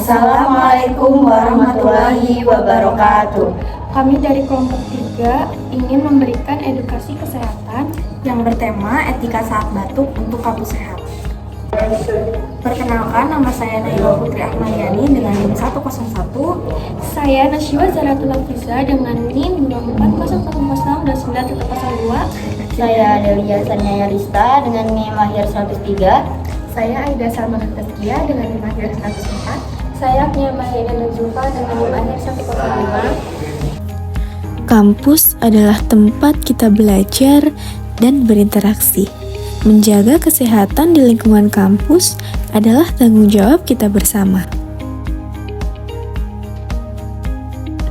Assalamualaikum warahmatullahi wabarakatuh. Kami dari kelompok 3 ingin memberikan edukasi kesehatan yang bertema etika saat batuk untuk kampus sehat. Perkenalkan, nama saya Naila Putri Ahmadiyani dengan NIM 101. Saya Nasyiwa Zaratul Hafiza dengan NIM 240009.02. Saya Delia Sanyaya Rista dengan NIM Mahir 103. Saya Aida Salman Tazkia dengan NIM Mahir 104. Saya Nia Mahir Zulfa dengan NIM Mahir 105. Kampus adalah tempat kita belajar dan berinteraksi. Menjaga kesehatan di lingkungan kampus adalah tanggung jawab kita bersama.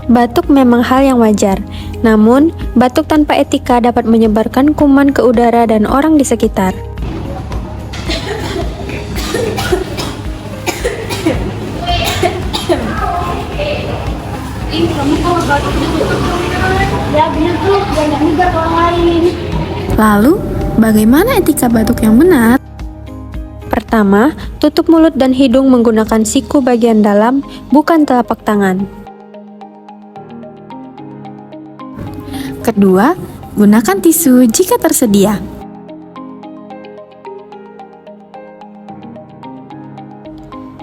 Batuk memang hal yang wajar, namun batuk tanpa etika dapat menyebarkan kuman ke udara dan orang di sekitar. Lalu, bagaimana etika batuk yang benar? Pertama, tutup mulut dan hidung menggunakan siku bagian dalam, bukan telapak tangan. Kedua, gunakan tisu jika tersedia.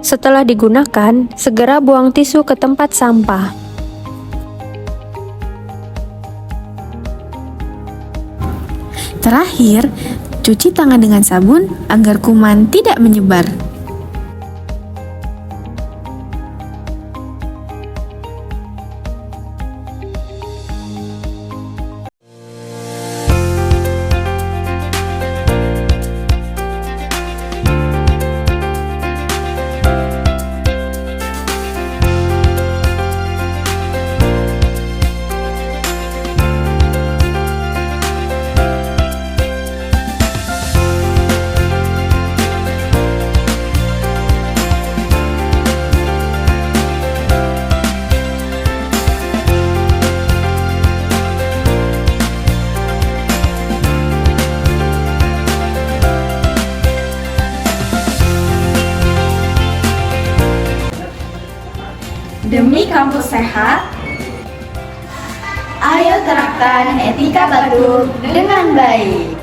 Setelah digunakan, segera buang tisu ke tempat sampah. Terakhir, cuci tangan dengan sabun agar kuman tidak menyebar. Demi kampus sehat, ayo terapkan etika batuk dengan baik.